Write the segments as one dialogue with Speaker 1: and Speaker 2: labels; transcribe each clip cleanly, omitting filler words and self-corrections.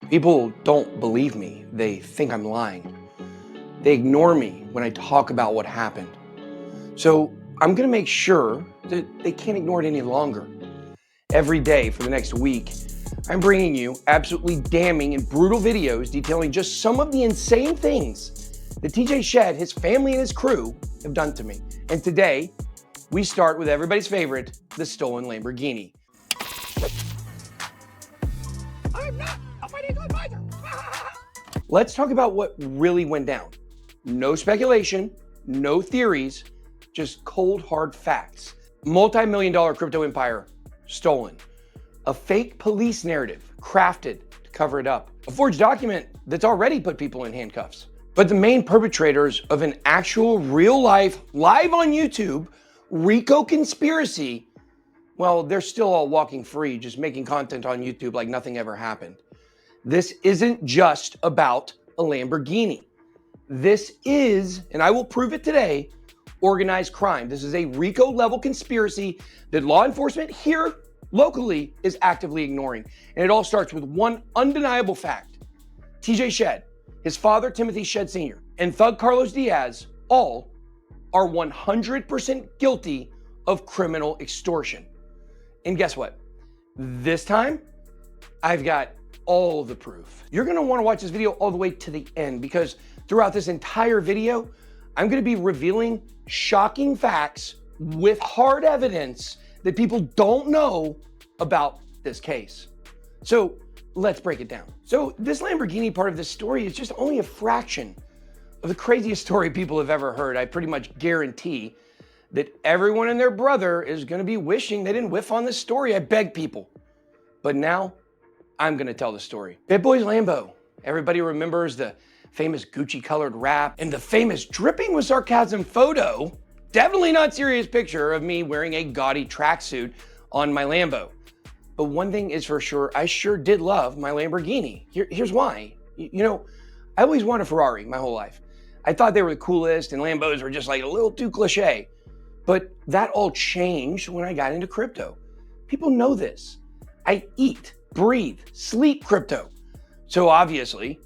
Speaker 1: People don't believe me. They think I'm lying. They ignore me when I talk about what happened. So I'm gonna make sure that they can't ignore it any longer. Every day for the next week, I'm bringing you absolutely damning and brutal videos detailing just some of the insane things that TJ Shed, his family, and his crew have done to me. And today, we start with everybody's favorite, the stolen Lamborghini. I'm not a financial advisor. Let's talk about what really went down. No speculation, no theories, just cold, hard facts. Multi-million-dollar crypto empire stolen. A fake police narrative crafted to cover it up. A forged document that's already put people in handcuffs. But the main perpetrators of an actual real-life, live on YouTube, RICO conspiracy, well, they're still all walking free, just making content on YouTube like nothing ever happened. This isn't just about a Lamborghini. This is, and I will prove it today, organized crime. This is a RICO level conspiracy that law enforcement here locally is actively ignoring. And it all starts with one undeniable fact. TJ Shed, his father Timothy Shed Sr., and thug Carlos Diaz all are 100% guilty of criminal extortion. And guess what? This time, I've got all the proof. You're gonna wanna watch this video all the way to the end because throughout this entire video, I'm gonna be revealing shocking facts with hard evidence that people don't know about this case. So let's break it down. So this Lamborghini part of this story is just only a fraction of the craziest story people have ever heard. I pretty much guarantee that everyone and their brother is gonna be wishing they didn't whiff on this story. I beg people. But now, I'm gonna tell the story. Bitboy's Lambo. Everybody remembers the famous Gucci colored wrap and the famous dripping with sarcasm photo, definitely not serious picture of me wearing a gaudy tracksuit on my Lambo. But one thing is for sure, I sure did love my Lamborghini. Here's why. You know, I always wanted a Ferrari my whole life. I thought they were the coolest and Lambos were just like a little too cliche. But that all changed when I got into crypto. People know this. I eat, breathe, sleep crypto. So obviously,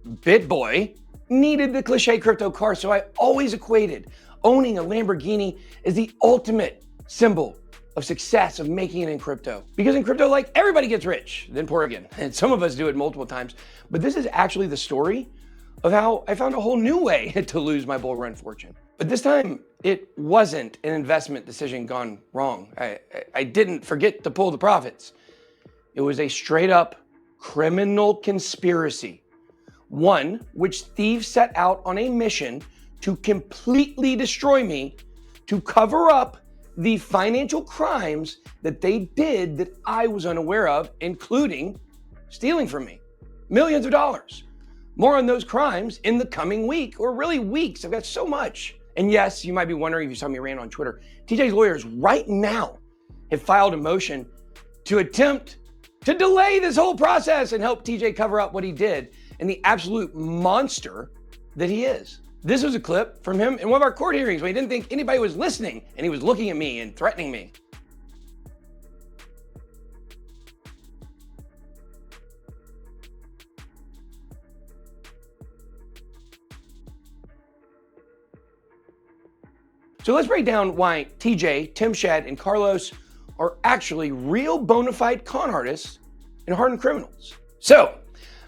Speaker 1: Bitboy needed the cliche crypto car, so I always equated owning a Lamborghini as the ultimate symbol of success, of making it in crypto. Because in crypto, like, everybody gets rich, then poor again. And some of us do it multiple times. But this is actually the story of how I found a whole new way to lose my bull run fortune. But this time, it wasn't an investment decision gone wrong. I didn't forget to pull the profits. It was a straight up criminal conspiracy. One which thieves set out on a mission to completely destroy me, to cover up the financial crimes that they did that I was unaware of, including stealing from me. Millions of dollars. More on those crimes in the coming week, or really weeks. I've got so much. And yes, you might be wondering if you saw me rant on Twitter. TJ's lawyers right now have filed a motion to attempt to delay this whole process and help TJ cover up what he did and the absolute monster that he is. This was a clip from him in one of our court hearings when he didn't think anybody was listening and he was looking at me and threatening me. So let's break down why TJ, Tim Shed, and Carlos are actually real bona fide con artists and hardened criminals. So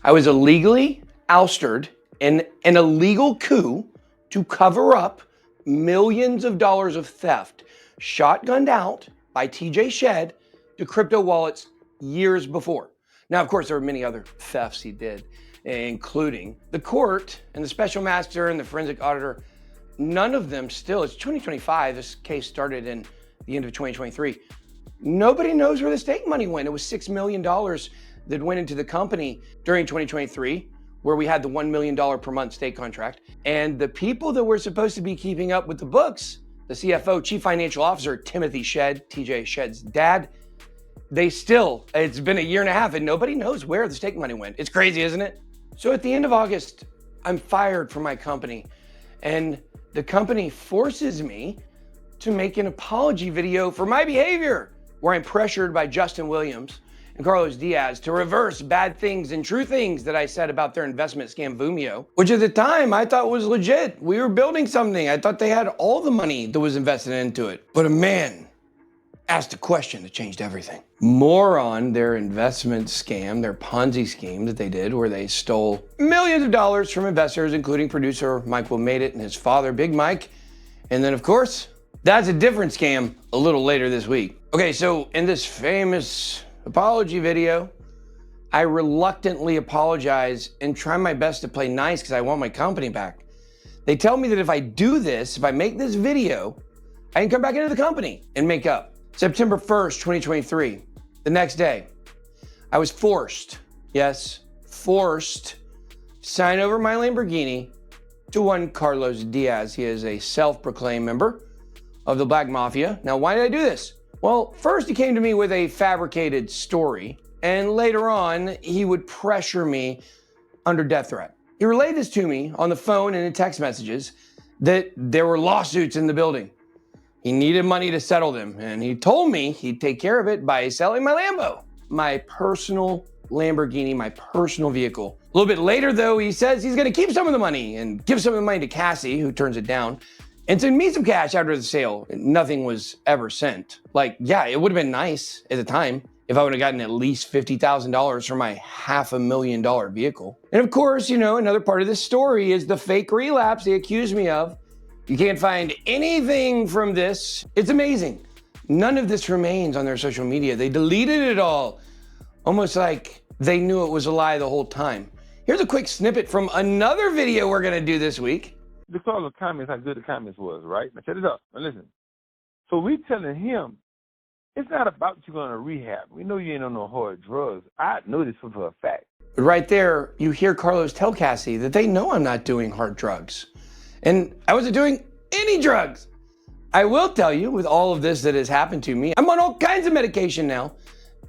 Speaker 1: I was illegally ousted in an illegal coup to cover up millions of dollars of theft, shotgunned out by TJ Shed to crypto wallets years before. Now, of course, there were many other thefts he did, including the court and the special master and the forensic auditor. None of them still, it's 2025, this case started in the end of 2023. Nobody knows where the stake money went. It was $6 million that went into the company during 2023, where we had the $1 million per month stake contract. And the people that were supposed to be keeping up with the books, the CFO, Chief Financial Officer, Timothy Shed, TJ Shed's dad, it's been a year and a half and nobody knows where the stake money went. It's crazy, isn't it? So at the end of August, I'm fired from my company and the company forces me to make an apology video for my behavior, where I'm pressured by Justin Williams and Carlos Diaz to reverse bad things and true things that I said about their investment scam Vumio, which at the time I thought was legit. We were building something. I thought they had all the money that was invested into it. But a man asked a question that changed everything. More on their investment scam, their Ponzi scheme that they did, where they stole millions of dollars from investors, including producer Mike Will Made It and his father, Big Mike. And then, of course, that's a different scam a little later this week. Okay, so in this famous apology video, I reluctantly apologize and try my best to play nice because I want my company back. They tell me that if I do this, if I make this video, I can come back into the company and make up. September 1st, 2023, the next day, I was forced, yes, forced, sign over my Lamborghini to one Carlos Diaz. He is a self-proclaimed member of the Black Mafia. Now, why did I do this? Well, first he came to me with a fabricated story, and later on, he would pressure me under death threat. He relayed this to me on the phone and in text messages that there were lawsuits in the building. He needed money to settle them, and he told me he'd take care of it by selling my Lambo, my personal Lamborghini, my personal vehicle. A little bit later, though, he says he's gonna keep some of the money and give some of the money to Cassie, who turns it down, and send me some cash after the sale. Nothing was ever sent. Like, yeah, it would have been nice at the time if I would have gotten at least $50,000 for my $500,000 vehicle. And of course, you know, another part of this story is the fake relapse they accused me of. You can't find anything from this. It's amazing. None of this remains on their social media. They deleted it all, almost like they knew it was a lie the whole time. Here's a quick snippet from another video we're gonna do this week.
Speaker 2: Look at all the comments, how good the comments was, right? Now, set it up. Now, listen. So we telling him, it's not about you going to rehab. We know you ain't on no hard drugs. I know this for a fact.
Speaker 1: But right there, you hear Carlos tell Cassie that they know I'm not doing hard drugs. And I wasn't doing any drugs. I will tell you, with all of this that has happened to me, I'm on all kinds of medication now.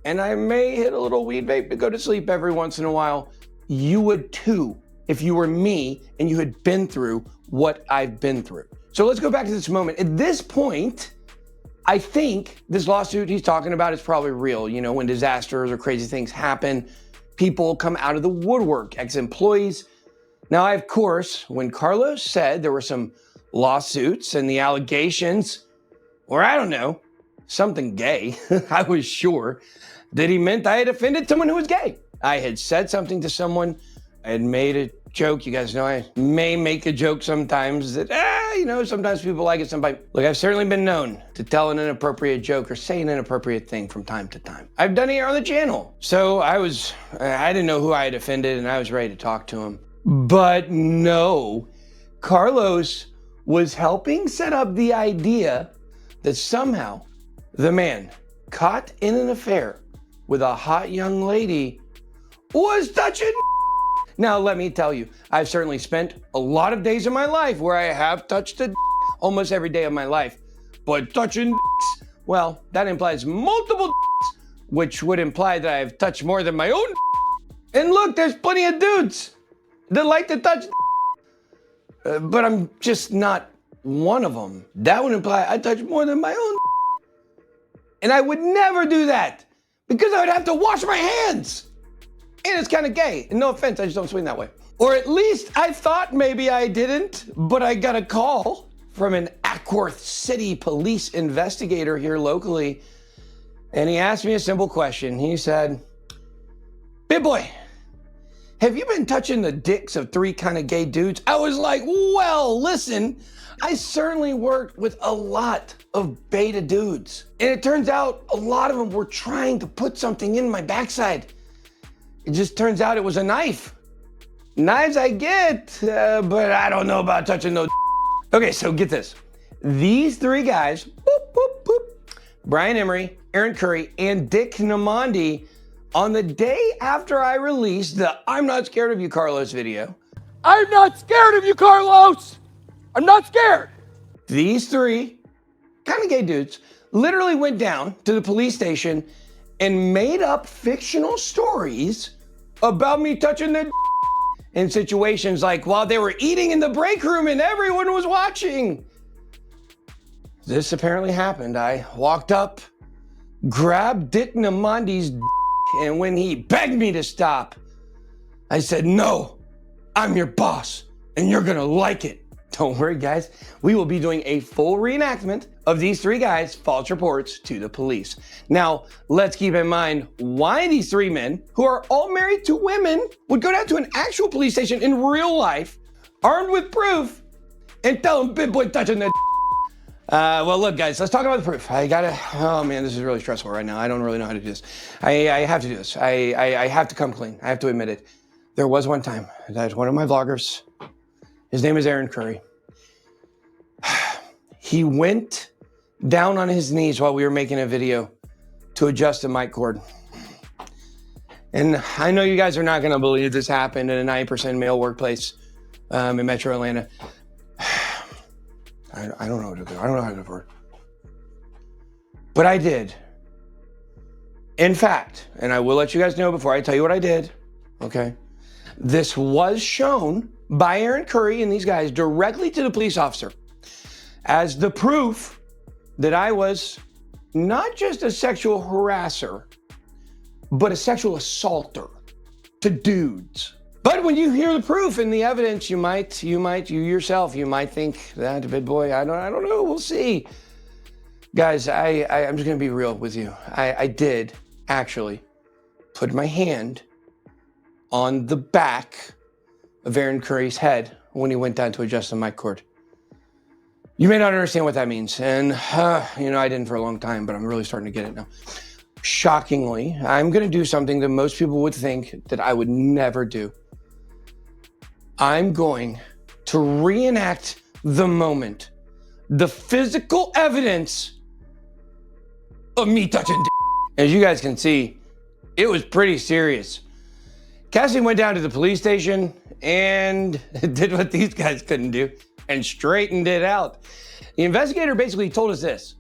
Speaker 1: And I may hit a little weed vape to go to sleep every once in a while. You would too, if you were me and you had been through what I've been through. So let's go back to this moment. At this point, I think this lawsuit he's talking about is probably real. You know, when disasters or crazy things happen, people come out of the woodwork, ex-employees. Now, of course, when Carlos said there were some lawsuits and the allegations, or I don't know, something gay, I was sure that he meant I had offended someone who was gay. I had said something to someone, I had made a joke. You guys know I may make a joke sometimes that, you know, sometimes people like it, sometimes. Look, I've certainly been known to tell an inappropriate joke or say an inappropriate thing from time to time. I've done it here on the channel. So I didn't know who I had offended and I was ready to talk to him. But no, Carlos was helping set up the idea that somehow the man caught in an affair with a hot young lady was touching. Now, let me tell you, I've certainly spent a lot of days in my life where I have touched a almost every day of my life. But touching, well, that implies multiple, which would imply that I've touched more than my own. And look, there's plenty of dudes that like to touch, but I'm just not one of them. That would imply I touch more than my own. And I would never do that because I would have to wash my hands. And it's kind of gay. And no offense, I just don't swing that way. Or at least I thought maybe I didn't, but I got a call from an Ackworth City police investigator here locally. And he asked me a simple question. He said, Bitboy, have you been touching the dicks of 3 kind of gay dudes? I was like, well, listen, I certainly worked with a lot of beta dudes. And it turns out a lot of them were trying to put something in my backside. It just turns out it was a knife. Knives I get, but I don't know about touching those. Okay, so get this. These 3 guys, boop, boop, boop, Brian Emery, Aaron Curry, and Dick Namandi, on the day after I released the I'm not scared of you, Carlos video.
Speaker 3: I'm not scared of you, Carlos. I'm not scared.
Speaker 1: These 3 kind of gay dudes literally went down to the police station and made up fictional stories about me touching their in situations like while they were eating in the break room and everyone was watching. This apparently happened. I walked up, grabbed Dick Namandi's And when he begged me to stop, I said, no, I'm your boss and you're gonna like it. Don't worry, guys. We will be doing a full reenactment of these three guys' false reports to the police. Now, let's keep in mind why these three men, who are all married to women, would go down to an actual police station in real life, armed with proof, and tell them Bitboy touching their well, look, guys, let's talk about the proof. Oh man, this is really stressful right now. I don't really know how to do this. I have to do this. I have to come clean. I have to admit it. There was one time that one of my vloggers, his name is Aaron Curry. He went down on his knees while we were making a video to adjust a mic cord. And I know you guys are not gonna believe this happened in a 90% male workplace in Metro Atlanta. I don't know what to do. I don't know how to do it. But I did. In fact, and I will let you guys know before I tell you what I did, okay? This was shown by Aaron Curry and these guys directly to the police officer as the proof that I was not just a sexual harasser, but a sexual assaulter to dudes. But when you hear the proof and the evidence, you yourself think that Bitboy, I don't know, we'll see. Guys, I'm just gonna be real with you. I did actually put my hand on the back of Aaron Curry's head when he went down to adjust the mic cord. You may not understand what that means. And, I didn't for a long time, but I'm really starting to get it now. Shockingly, I'm gonna do something that most people would think that I would never do. I'm going to reenact the moment, the physical evidence of me touching d. As you guys can see, it was pretty serious. Cassie went down to the police station and did what these guys couldn't do and straightened it out. The investigator basically told us this: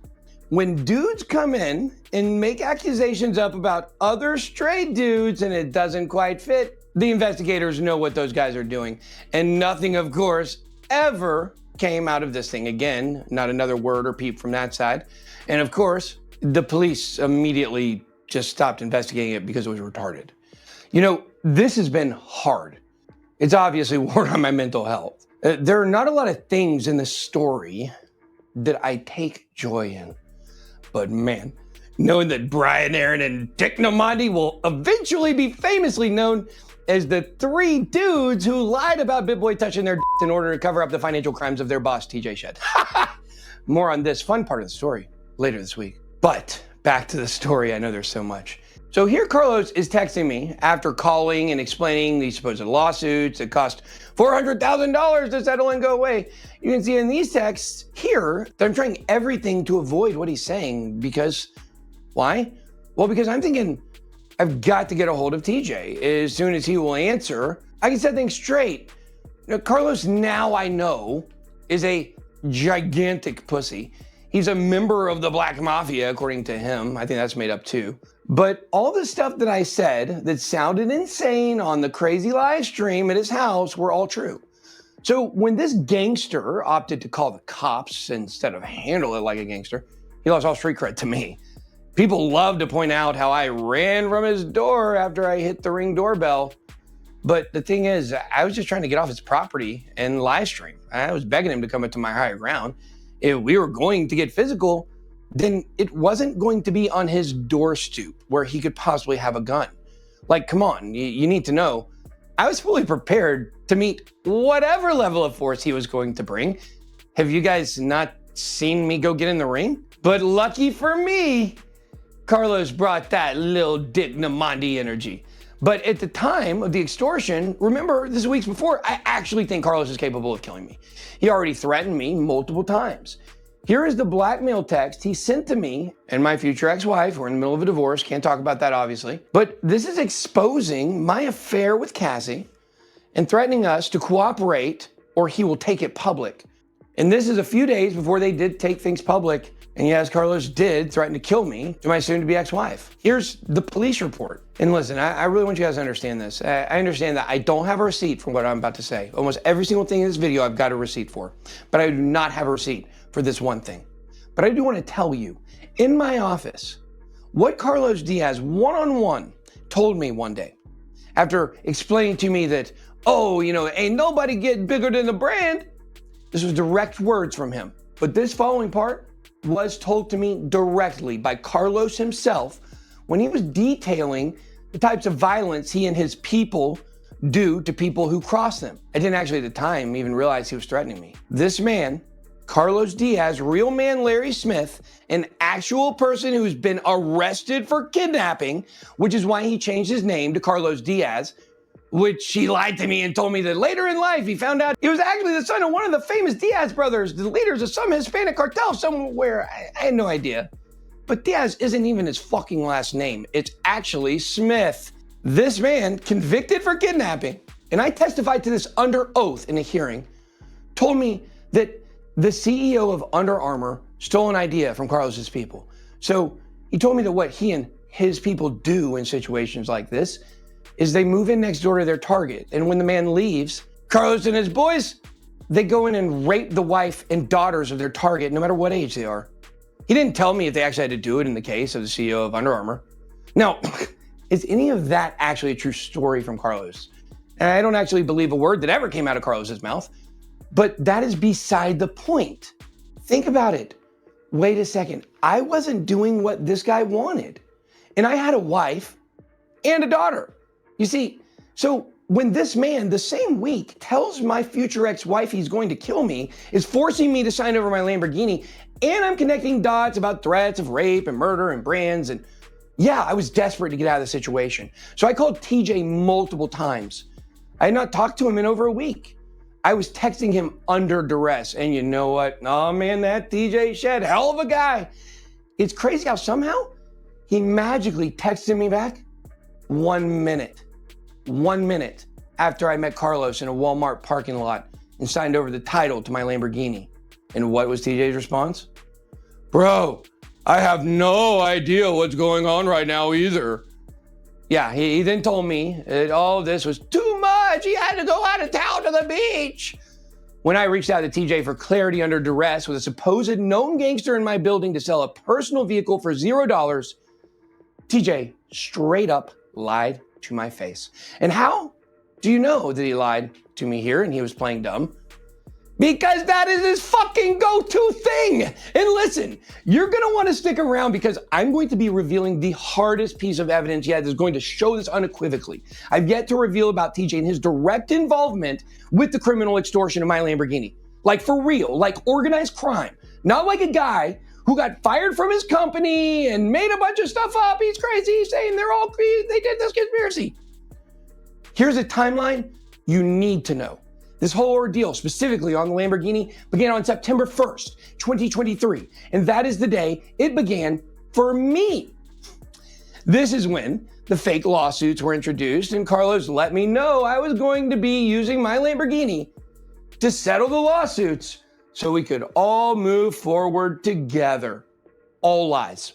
Speaker 1: when dudes come in and make accusations up about other straight dudes and it doesn't quite fit, the investigators know what those guys are doing. And nothing, of course, ever came out of this thing again. Not another word or peep from that side. And of course, the police immediately just stopped investigating it because it was retarded. This has been hard. It's obviously worn on my mental health. There are not a lot of things in this story that I take joy in. But man, knowing that Brian, Aaron, and Dick Namandi will eventually be famously known as the three dudes who lied about Bitboy touching their dicks in order to cover up the financial crimes of their boss, TJ Shed. More on this fun part of the story later this week. But back to the story. I know there's so much. So here Carlos is texting me after calling and explaining these supposed lawsuits that cost $400,000 to settle and go away. You can see in these texts here that I'm trying everything to avoid what he's saying because, why? Well, because I'm thinking I've got to get a hold of TJ. As soon as he will answer, I can set things straight. Carlos, now I know, is a gigantic pussy. He's a member of the Black Mafia, according to him. I think that's made up too. But all the stuff that I said that sounded insane on the crazy live stream at his house were all true. So when this gangster opted to call the cops instead of handle it like a gangster, he lost all street cred to me. People love to point out how I ran from his door after I hit the Ring doorbell. But the thing is, I was just trying to get off his property and live stream. I was begging him to come into my higher ground. If we were going to get physical, then it wasn't going to be on his door stoop where he could possibly have a gun. Like, come on, you need to know. I was fully prepared to meet whatever level of force he was going to bring. Have you guys not seen me go get in the ring? But lucky for me, Carlos brought that little Dick Namandi energy. But at the time of the extortion, remember this weeks before, I actually think Carlos is capable of killing me. He already threatened me multiple times. Here is the blackmail text he sent to me and my future ex-wife. We're in the middle of a divorce, can't talk about that obviously. But this is exposing my affair with Cassie and threatening us to cooperate or he will take it public. And this is a few days before they did take things public. And yes, Carlos did threaten to kill me to my soon-to-be ex-wife. Here's the police report. And listen, I really want you guys to understand this. I understand that I don't have a receipt for what I'm about to say. Almost every single thing in this video I've got a receipt for. But I do not have a receipt for this one thing. But I do want to tell you, in my office, what Carlos Diaz one-on-one told me one day, after explaining to me that, oh, ain't nobody getting bigger than the brand. This was direct words from him. But this following part was told to me directly by Carlos himself when he was detailing the types of violence he and his people do to people who cross them. I didn't actually at the time even realize he was threatening me. This man, Carlos Diaz, real man Larry Smith, an actual person who's been arrested for kidnapping, which is why he changed his name to Carlos Diaz, which he lied to me and told me that later in life he found out he was actually the son of one of the famous Diaz brothers, the leaders of some Hispanic cartel somewhere. I had no idea. But Diaz isn't even his fucking last name. It's actually Smith. This man, convicted for kidnapping, and I testified to this under oath in a hearing, told me that the CEO of Under Armour stole an idea from Carlos's people. So he told me that what he and his people do in situations like this is they move in next door to their target. And when the man leaves, Carlos and his boys, they go in and rape the wife and daughters of their target, no matter what age they are. He didn't tell me if they actually had to do it in the case of the CEO of Under Armour. Now, is any of that actually a true story from Carlos? And I don't actually believe a word that ever came out of Carlos's mouth, but that is beside the point. Think about it. Wait a second. I wasn't doing what this guy wanted. And I had a wife and a daughter. You see, so when this man, the same week, tells my future ex-wife he's going to kill me, is forcing me to sign over my Lamborghini, and I'm connecting dots about threats of rape and murder and brands, and yeah, I was desperate to get out of the situation. So I called TJ multiple times. I had not talked to him in over a week. I was texting him under duress, and you know what? Oh man, that TJ Shed, hell of a guy. It's crazy how somehow he magically texted me back 1 minute. 1 minute after I met Carlos in a Walmart parking lot and signed over the title to my Lamborghini. And what was TJ's response? Bro, I have no idea what's going on right now either. Yeah, he then told me that all of this was too much. He had to go out of town to the beach. When I reached out to TJ for clarity under duress with a supposed known gangster in my building to sell a personal vehicle for $0, TJ straight up lied to my face. And how do you know that he lied to me here and he was playing dumb? Because that is his fucking go-to thing. And listen, you're gonna wanna stick around because I'm going to be revealing the hardest piece of evidence yet that's going to show this unequivocally. I've yet to reveal about TJ and his direct involvement with the criminal extortion of my Lamborghini. Like for real, like organized crime. Not like a guy who got fired from his company and made a bunch of stuff up. He's crazy, he's saying they did this conspiracy. Here's a timeline you need to know. This whole ordeal, specifically on the Lamborghini, began on September 1st, 2023. And that is the day it began for me. This is when the fake lawsuits were introduced and Carlos let me know I was going to be using my Lamborghini to settle the lawsuits so we could all move forward together. All lies.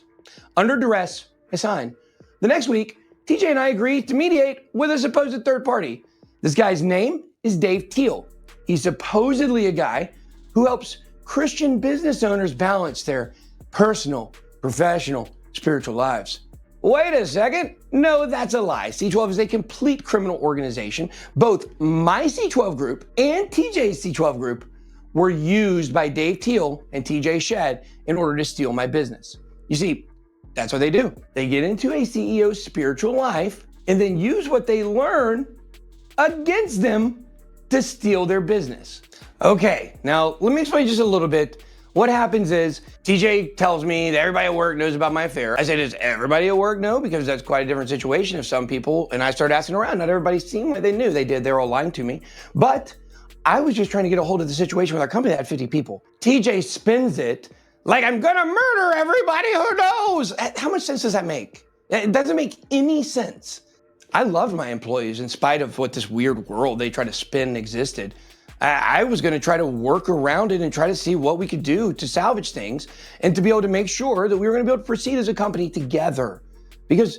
Speaker 1: Under duress, I signed. The next week, TJ and I agreed to mediate with a supposed third party. This guy's name is Dave Thiel. He's supposedly a guy who helps Christian business owners balance their personal, professional, spiritual lives. Wait a second. No, that's a lie. C12 is a complete criminal organization. Both my C12 group and TJ's C12 group were used by Dave Thiel and TJ Shed in order to steal my business. You see, that's what they do. They get into a CEO's spiritual life and then use what they learn against them to steal their business. Okay, now let me explain just a little bit. What happens is TJ tells me that everybody at work knows about my affair. I say, does everybody at work know? Because that's quite a different situation if some people, and I started asking around, not everybody seemed like they knew. They did, they're all lying to me. But I was just trying to get a hold of the situation with our company that had 50 people. TJ spins it like I'm gonna murder everybody who knows. How much sense does that make? It doesn't make any sense. I loved my employees in spite of what this weird world they try to spin existed. I was gonna try to work around it and try to see what we could do to salvage things and to be able to make sure that we were gonna be able to proceed as a company together. Because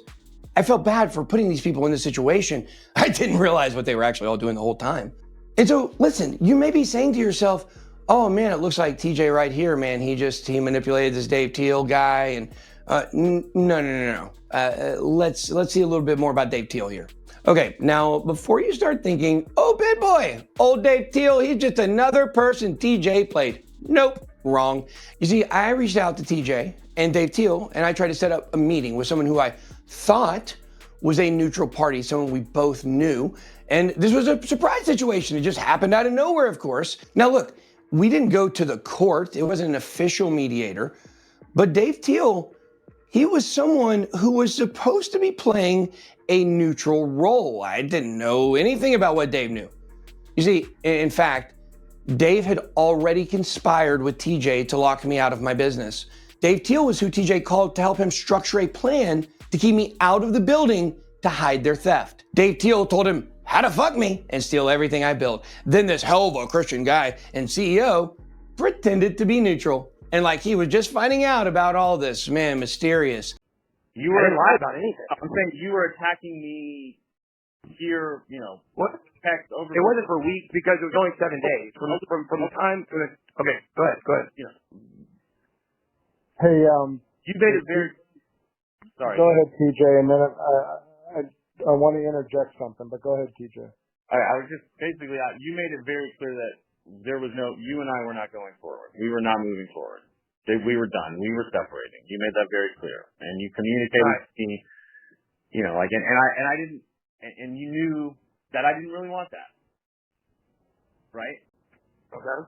Speaker 1: I felt bad for putting these people in this situation. I didn't realize what they were actually all doing the whole time. And so listen, you may be saying to yourself, oh man, it looks like TJ right here, man, he manipulated this Dave Thiel guy and No. Let's see a little bit more about Dave Teal here. Okay, now before you start thinking, oh, Bitboy, old Dave Teal, he's just another person TJ played. Nope, wrong. You see, I reached out to TJ and Dave Teal, and I tried to set up a meeting with someone who I thought was a neutral party, someone we both knew. And this was a surprise situation. It just happened out of nowhere, of course. Now look, we didn't go to the court. It wasn't an official mediator. But Dave Teal, he was someone who was supposed to be playing a neutral role. I didn't know anything about what Dave knew. You see, in fact, Dave had already conspired with TJ to lock me out of my business. Dave Teal was who TJ called to help him structure a plan to keep me out of the building to hide their theft. Dave Teal told him how to fuck me and steal everything I built. Then this hell of a Christian guy and CEO pretended to be neutral. And like he was just finding out about all this, man, mysterious.
Speaker 4: You were lie about anything. I'm saying you were attacking me here, what? Text over. It wasn't for weeks because it was only 7 days. From the time to the, okay, go ahead.
Speaker 5: Hey,
Speaker 4: you made it very, sorry.
Speaker 5: Go ahead, TJ, and then I want to interject something, but go ahead, TJ.
Speaker 4: I was just, basically, you made it very clear that there was you and I were not going forward. We were not moving forward. We were done. We were separating. You made that very clear. And you communicated with me, and I didn't, and you knew that I didn't really want that. Right?
Speaker 5: Okay.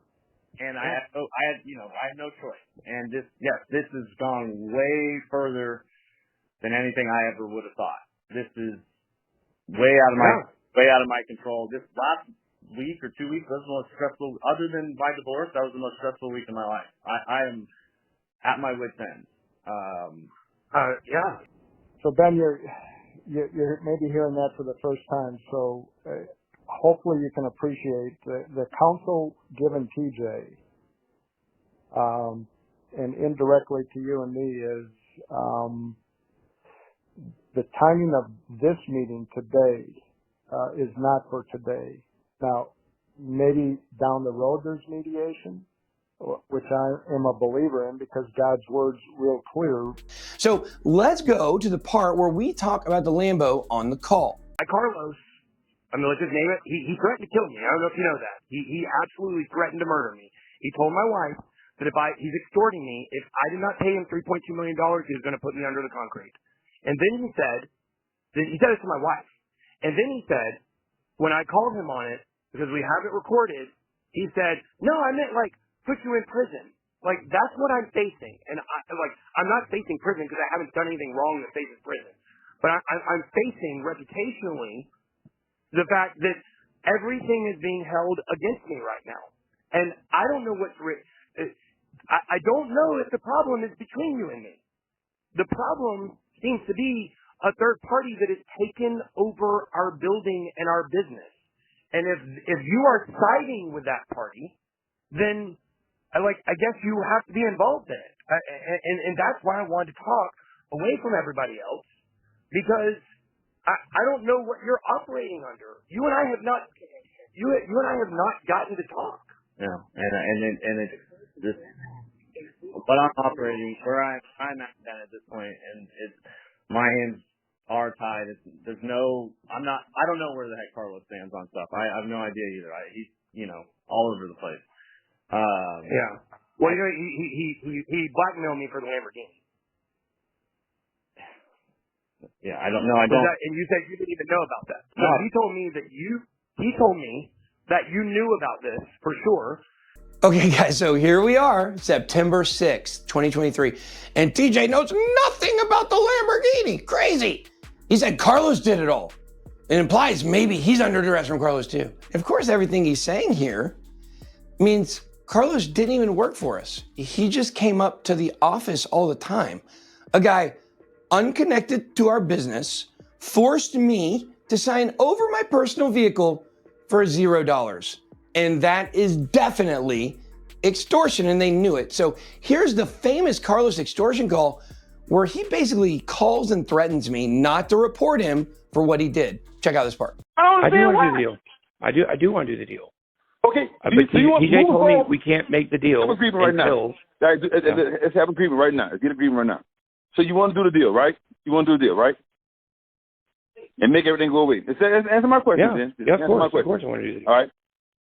Speaker 4: And I had no choice. And this has gone way further than anything I ever would have thought. This is way out of my control. This last week or 2 weeks was the most stressful, other than my divorce, that was the most stressful week of my life. I am at my wit's end.
Speaker 5: Yeah. So Ben, you're maybe hearing that for the first time. So hopefully you can appreciate the counsel given TJ, and indirectly to you and me is the timing of this meeting today is not for today. Now, maybe down the road there's mediation, which I am a believer in because God's word's real clear.
Speaker 1: So let's go to the part where we talk about the Lambo on the call.
Speaker 4: Carlos, let's just name it. He threatened to kill me. I don't know if you know that. He absolutely threatened to murder me. He told my wife that he's extorting me. If I did not pay him $3.2 million, he was going to put me under the concrete. And then he said it to my wife. And then he said, when I called him on it, because we have it recorded, he said, no, I meant put you in prison. That's what I'm facing. And I'm not facing prison because I haven't done anything wrong that faces prison. But I'm facing reputationally the fact that everything is being held against me right now. And I don't know I don't know if the problem is between you and me. The problem seems to be a third party that has taken over our building and our business. And if you are siding with that party, then I guess you have to be involved in it. And that's why I wanted to talk away from everybody else, because I don't know what you're operating under. You and I have not gotten to talk.
Speaker 6: Yeah, and it's just what I'm operating, where I'm at this point, and it's my hands are tied. I don't know where the heck Carlos stands on stuff. I have no idea either. He's all over the place.
Speaker 4: Yeah. Well, he blackmailed me for the Lamborghini.
Speaker 6: Yeah, I don't know. And
Speaker 4: you said you didn't even know about that. No, he told me that you knew about this for sure.
Speaker 1: Okay, guys, so here we are, September 6th, 2023, and TJ knows nothing about the Lamborghini. Crazy. He said Carlos did it all. It implies maybe he's under duress from Carlos too. Of course, everything he's saying here means Carlos didn't even work for us. He just came up to the office all the time. A guy unconnected to our business forced me to sign over my personal vehicle for $0. And that is definitely extortion, and they knew it. So here's the famous Carlos extortion call where he basically calls and threatens me not to report him for what he did. Check out this part.
Speaker 7: I do want to do the deal. I do want to do the deal.
Speaker 2: Okay.
Speaker 7: But TJ told me we can't make the deal
Speaker 2: have agreement right now. Guys, let's have agreement right now. Let's get agreement right now. So you want to do the deal, right? You want to do the deal, right? And make everything go away. Answer my question, then.
Speaker 7: Yeah, of course.
Speaker 2: Of
Speaker 7: course I want to do that.
Speaker 2: All right.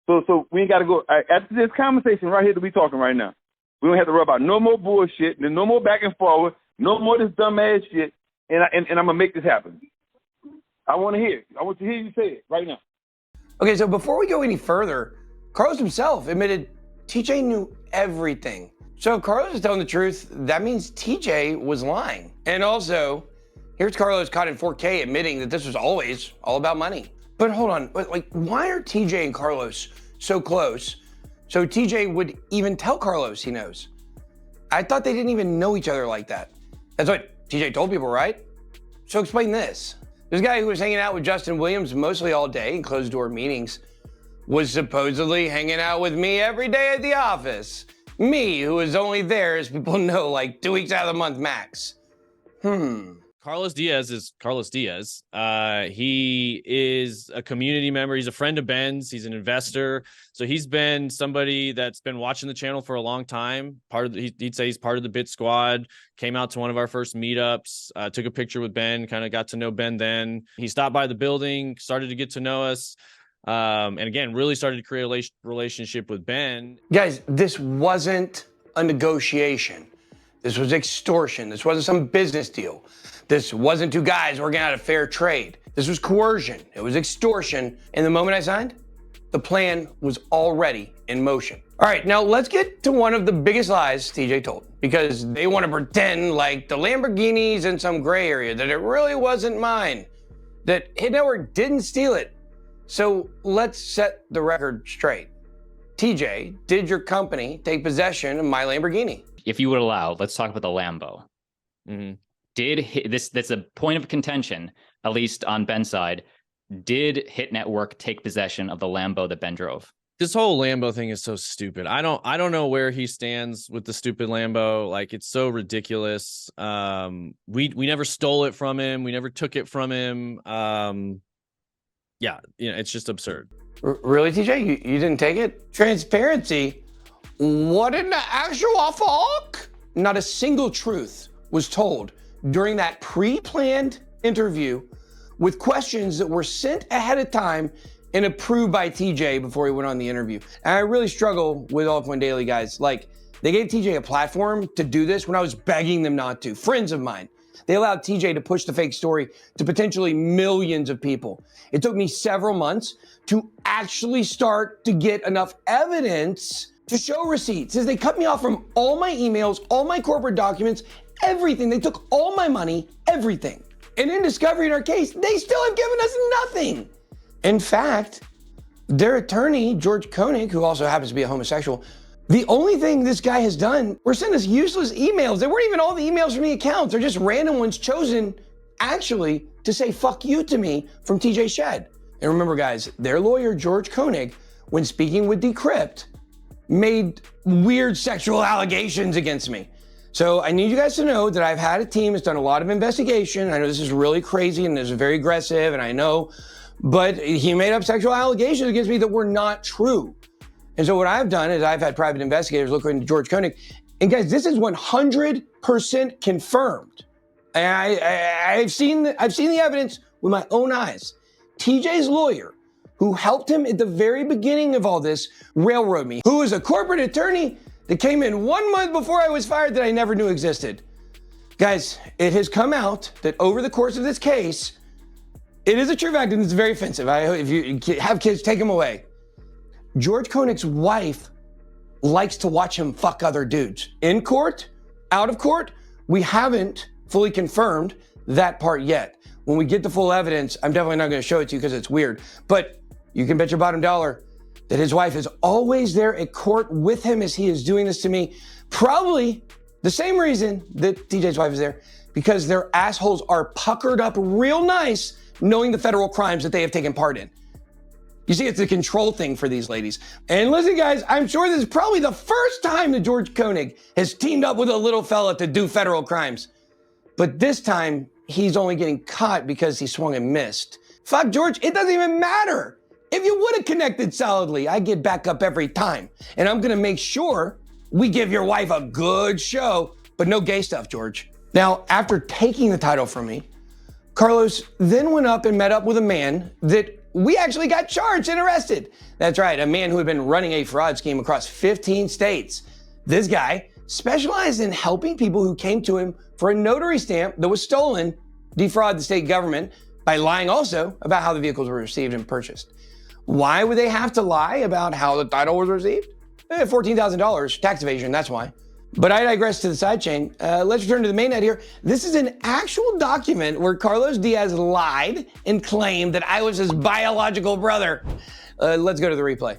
Speaker 2: So we ain't got to go. After this conversation right here that we talking right now, we don't have to worry about no more bullshit, no more back and forward, no more this dumbass shit, and I'm going to make this happen. I want to hear it. I want to hear you say it right now.
Speaker 1: Okay, so before we go any further, Carlos himself admitted TJ knew everything. So if Carlos is telling the truth, that means TJ was lying. And also, here's Carlos caught in 4K admitting that this was always all about money. But hold on, like, why are TJ and Carlos so close? So TJ would even tell Carlos he knows. I thought they didn't even know each other like that. That's what TJ told people, right? So explain this. This guy who was hanging out with Justin Williams mostly all day in closed door meetings was supposedly hanging out with me every day at the office. Me, who was only there, as people know, like 2 weeks out of the month max.
Speaker 8: Carlos Diaz is Carlos Diaz. He is a community member. He's a friend of Ben's. He's an investor. So he's been somebody that's been watching the channel for a long time. He'd say he's part of the Bit Squad. Came out to one of our first meetups. Took a picture with Ben. Kind of got to know Ben then. He stopped by the building. Started to get to know us. And again, really started to create a relationship with Ben.
Speaker 1: Guys, this wasn't a negotiation. This was extortion. This wasn't some business deal. This wasn't two guys working out a fair trade. This was coercion. It was extortion. And the moment I signed, the plan was already in motion. All right, now let's get to one of the biggest lies TJ told, because they want to pretend like the Lamborghini's in some gray area, that it really wasn't mine, that Hit Network didn't steal it. So let's set the record straight. TJ, did your company take possession of my Lamborghini?
Speaker 9: If you would allow, let's talk about the Lambo.
Speaker 8: Mm-hmm.
Speaker 9: That's a point of contention, at least on Ben's side. Did Hit Network take possession of the Lambo that Ben drove?
Speaker 8: This whole Lambo thing is so stupid. I don't know where he stands with the stupid Lambo. Like, it's so ridiculous. We never stole it from him. We never took it from him. Yeah, it's just absurd.
Speaker 1: Really, TJ? You didn't take it? Transparency? What in the actual fuck? Not a single truth was told during that pre-planned interview with questions that were sent ahead of time and approved by TJ before he went on the interview. And I really struggle with Altcoin Daily, guys. Like, they gave TJ a platform to do this when I was begging them not to. Friends of mine. They allowed TJ to push the fake story to potentially millions of people. It took me several months to actually start to get enough evidence to show receipts, as they cut me off from all my emails, all my corporate documents, everything. They took all my money, everything. And in discovery in our case, they still have given us nothing. In fact, their attorney, George Koenig, who also happens to be a homosexual, the only thing this guy has done were send us useless emails. They weren't even all the emails from the accounts. They're just random ones chosen actually to say fuck you to me from TJ Shed. And remember, guys, their lawyer, George Koenig, when speaking with Decrypt, made weird sexual allegations against me. So I need you guys to know that I've had a team that's done a lot of investigation. I know this is really crazy and this is very aggressive, and I know, but he made up sexual allegations against me that were not true. And so what I've done is I've had private investigators look into George Koenig. And guys, this is 100% confirmed. And I've seen the evidence with my own eyes. TJ's lawyer, who helped him at the very beginning of all this, railroad me, who is a corporate attorney that came in 1 month before I was fired that I never knew existed. Guys, it has come out that over the course of this case, it is a true fact and it's very offensive. If you have kids, take them away. George Koenig's wife likes to watch him fuck other dudes. In court, out of court, we haven't fully confirmed that part yet. When we get the full evidence, I'm definitely not going to show it to you because it's weird. But you can bet your bottom dollar that his wife is always there at court with him as he is doing this to me. Probably the same reason that TJ's wife is there, because their assholes are puckered up real nice knowing the federal crimes that they have taken part in. You see, it's a control thing for these ladies. And listen, guys, I'm sure this is probably the first time that George Koenig has teamed up with a little fella to do federal crimes. But this time, he's only getting caught because he swung and missed. Fuck, George, it doesn't even matter. If you would have connected solidly, I get back up every time. And I'm gonna make sure we give your wife a good show, but no gay stuff, George. Now, after taking the title from me, Carlos then went up and met up with a man that we actually got charged and arrested. That's right, a man who had been running a fraud scheme across 15 states. This guy specialized in helping people who came to him for a notary stamp that was stolen defraud the state government by lying also about how the vehicles were received and purchased. Why would they have to lie about how the title was received? $14,000, tax evasion, that's why. But I digress to the sidechain. Let's return to the mainnet here. This is an actual document where Carlos Diaz lied and claimed that I was his biological brother. Let's go to the replay.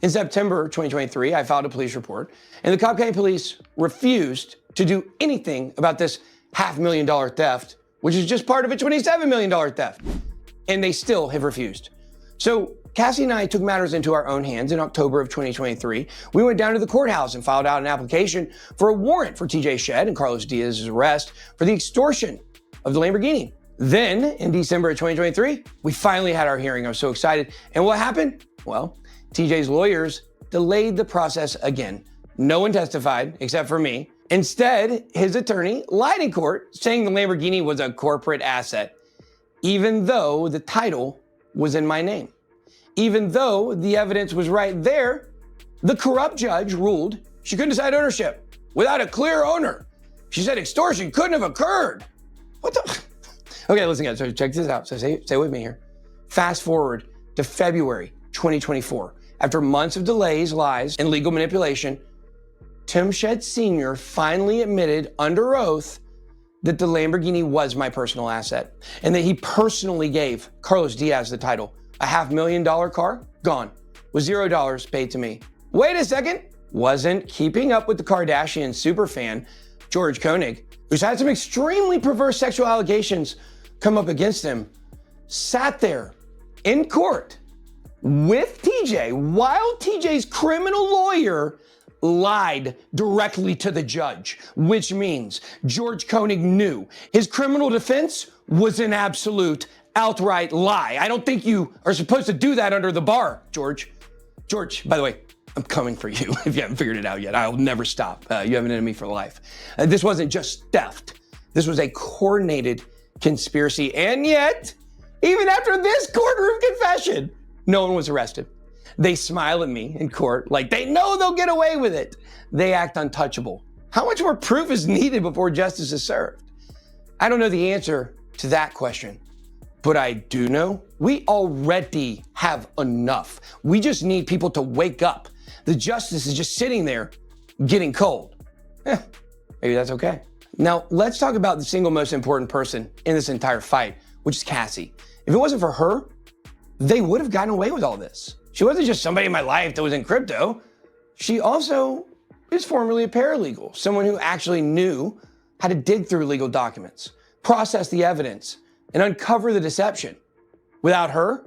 Speaker 1: In September 2023, I filed a police report, and the Cobb County Police refused to do anything about this $500,000 theft, which is just part of a $27 million theft. And they still have refused. So Cassie and I took matters into our own hands in October of 2023. We went down to the courthouse and filed out an application for a warrant for TJ Shed and Carlos Diaz's arrest for the extortion of the Lamborghini. Then in December of 2023, we finally had our hearing. I was so excited. And what happened? Well, TJ's lawyers delayed the process again. No one testified except for me. Instead, his attorney lied in court, saying the Lamborghini was a corporate asset, even though the title was in my name. Even though the evidence was right there, the corrupt judge ruled she couldn't decide ownership without a clear owner. She said extortion couldn't have occurred. What the? Okay, listen guys, so check this out. So stay with me here. Fast forward to February 2024. After months of delays, lies, and legal manipulation, Tim Shed Sr. finally admitted under oath that the Lamborghini was my personal asset and that he personally gave Carlos Diaz the title. A $500,000 car, gone, with $0 paid to me. Wait a second, wasn't keeping up with the Kardashian superfan, George Koenig, who's had some extremely perverse sexual allegations come up against him, sat there in court with TJ while TJ's criminal lawyer lied directly to the judge, which means George Koenig knew his criminal defense was an absolute outright lie. I don't think you are supposed to do that under the bar, George. George, by the way, I'm coming for you if you haven't figured it out yet. I'll never stop. You have an enemy for life. This wasn't just theft. This was a coordinated conspiracy. And yet, even after this courtroom confession, no one was arrested. They smile at me in court like they know they'll get away with it. They act untouchable. How much more proof is needed before justice is served? I don't know the answer to that question, but I do know we already have enough. We just need people to wake up. The justice is just sitting there getting cold. Maybe that's okay. Now, let's talk about the single most important person in this entire fight, which is Cassie. If it wasn't for her, they would have gotten away with all this. She wasn't just somebody in my life that was in crypto. She also is formerly a paralegal, someone who actually knew how to dig through legal documents, process the evidence, and uncover the deception. Without her,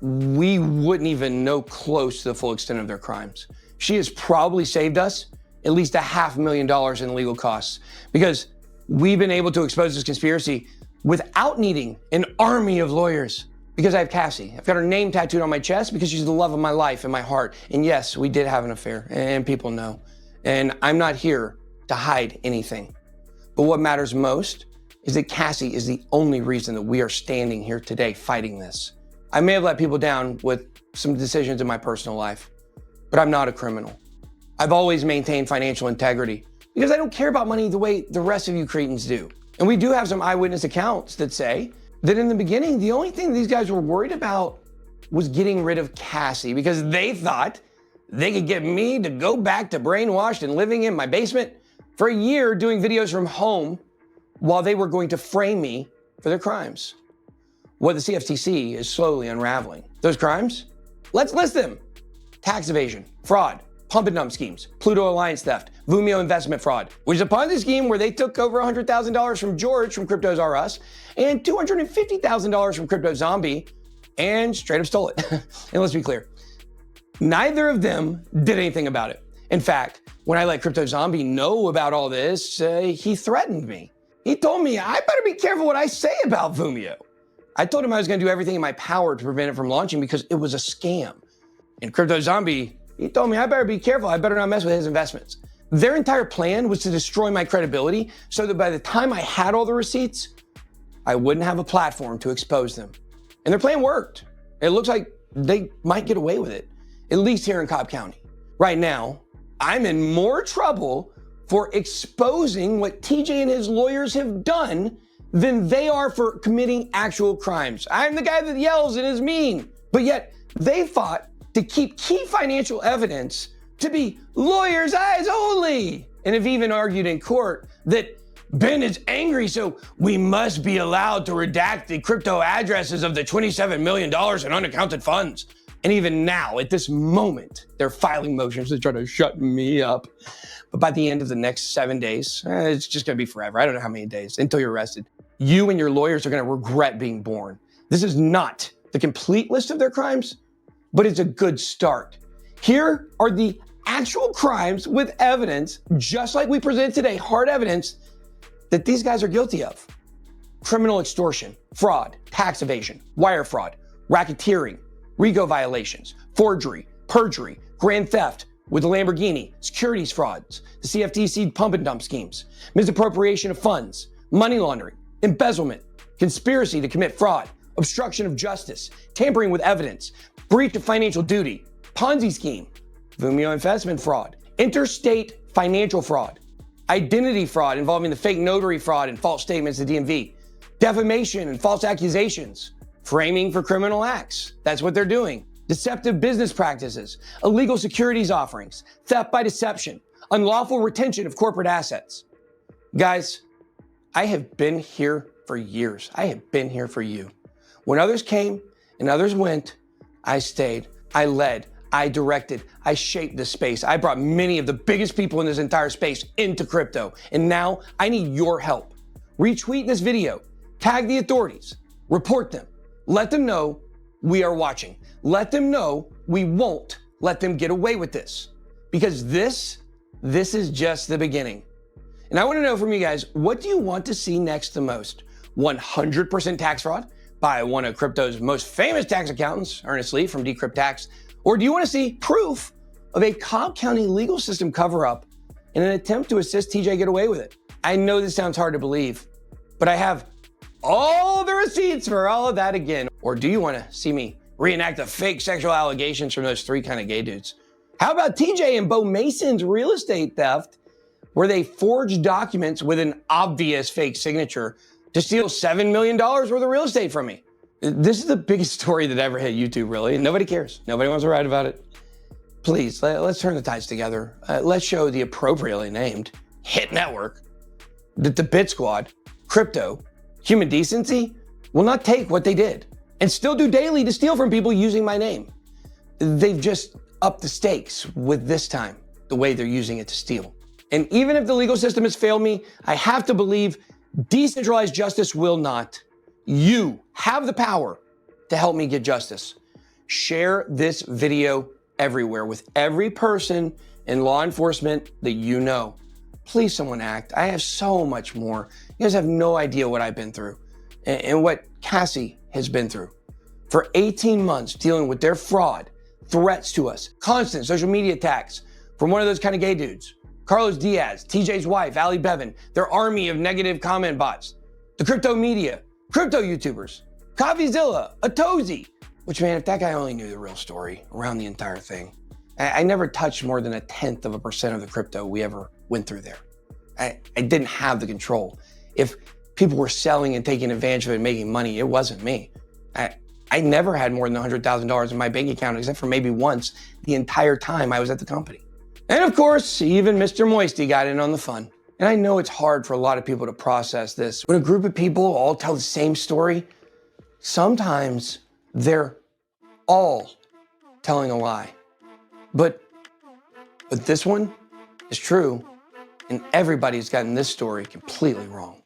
Speaker 1: we wouldn't even know close to the full extent of their crimes. She has probably saved us at least $500,000 in legal costs because we've been able to expose this conspiracy without needing an army of lawyers. Because I have Cassie. I've got her name tattooed on my chest because she's the love of my life and my heart. And yes, we did have an affair, and people know. And I'm not here to hide anything. But what matters most is that Cassie is the only reason that we are standing here today fighting this. I may have let people down with some decisions in my personal life, but I'm not a criminal. I've always maintained financial integrity because I don't care about money the way the rest of you cretins do. And we do have some eyewitness accounts that say that in the beginning, the only thing these guys were worried about was getting rid of Cassie because they thought they could get me to go back to brainwashed and living in my basement for a year doing videos from home while they were going to frame me for their crimes. What the CFTC is slowly unraveling. Those crimes? Let's list them. Tax evasion, fraud, pump and dump schemes, Pluto Alliance theft, Vumio investment fraud, which is a Ponzi scheme where they took over $100,000 from George from Cryptos R Us and $250,000 from Crypto Zombie and straight up stole it. And let's be clear, neither of them did anything about it. In fact, when I let Crypto Zombie know about all this, he threatened me. He told me I better be careful what I say about Vumio. I told him I was going to do everything in my power to prevent it from launching because it was a scam. And Crypto Zombie He told me I better be careful. I better not mess with his investments. Their entire plan was to destroy my credibility so that by the time I had all the receipts, I wouldn't have a platform to expose them. And their plan worked. It looks like they might get away with it, at least here in Cobb County. Right now, I'm in more trouble for exposing what TJ and his lawyers have done than they are for committing actual crimes. I'm the guy that yells and is mean, but yet they fought to keep key financial evidence to be lawyers' eyes only, and have even argued in court that Ben is angry, so we must be allowed to redact the crypto addresses of the $27 million in unaccounted funds. And even now, at this moment, they're filing motions to try to shut me up. But by the end of the next 7 days, it's just gonna be forever. I don't know how many days until you're arrested. You and your lawyers are gonna regret being born. This is not the complete list of their crimes, but it's a good start. Here are the actual crimes with evidence, just like we present today, hard evidence that these guys are guilty of. Criminal extortion, fraud, tax evasion, wire fraud, racketeering, RICO violations, forgery, perjury, grand theft with a Lamborghini, securities frauds, the CFTC pump and dump schemes, misappropriation of funds, money laundering, embezzlement, conspiracy to commit fraud, obstruction of justice, tampering with evidence, breach of financial duty, Ponzi scheme, Vumio investment fraud, interstate financial fraud, identity fraud involving the fake notary fraud and false statements to DMV, defamation and false accusations, framing for criminal acts. That's what they're doing. Deceptive business practices, illegal securities offerings, theft by deception, unlawful retention of corporate assets. Guys, I have been here for years. I have been here for you. When others came and others went, I stayed, I led, I directed, I shaped this space. I brought many of the biggest people in this entire space into crypto. And now I need your help. Retweet this video, tag the authorities, report them, let them know we are watching. Let them know we won't let them get away with this, because this is just the beginning. And I want to know from you guys, what do you want to see next the most? 100% tax fraud by one of crypto's most famous tax accountants, Ernest Lee from Decrypt Tax? Or do you want to see proof of a Cobb County legal system cover-up in an attempt to assist TJ get away with it? I know this sounds hard to believe, but I have all the receipts for all of that again. Or do you want to see me reenact the fake sexual allegations from those three kind of gay dudes? How about TJ and Bo Mason's real estate theft, where they forged documents with an obvious fake signature to steal $7 million worth of real estate from me? This is the biggest story that ever hit YouTube, really. Nobody cares. Nobody wants to write about it. Please, let's turn the tides together. Let's show the appropriately named hit network that the Bit Squad, crypto, human decency will not take what they did and still do daily to steal from people using my name. They've just upped the stakes with this time, the way they're using it to steal. And even if the legal system has failed me, I have to believe decentralized justice will not. You have the power to help me get justice. Share this video everywhere with every person in law enforcement that you know. Please, someone act. I have so much more. You guys have no idea what I've been through and what Cassie has been through. For 18 months dealing with their fraud, threats to us, constant social media attacks from one of those kind of gay dudes. Carlos Diaz, TJ's wife, Ali Bevan, their army of negative comment bots, the crypto media, crypto YouTubers, CoffeeZilla, Atozi, which, man, if that guy only knew the real story around the entire thing. I never touched more than 0.1% of the crypto we ever went through there. I didn't have the control. If people were selling and taking advantage of it and making money, it wasn't me. I never had more than $100,000 in my bank account, except for maybe once the entire time I was at the company. And of course, even Mr. Moisty got in on the fun. And I know it's hard for a lot of people to process this. When a group of people all tell the same story, sometimes they're all telling a lie. But this one is true, and everybody's gotten this story completely wrong.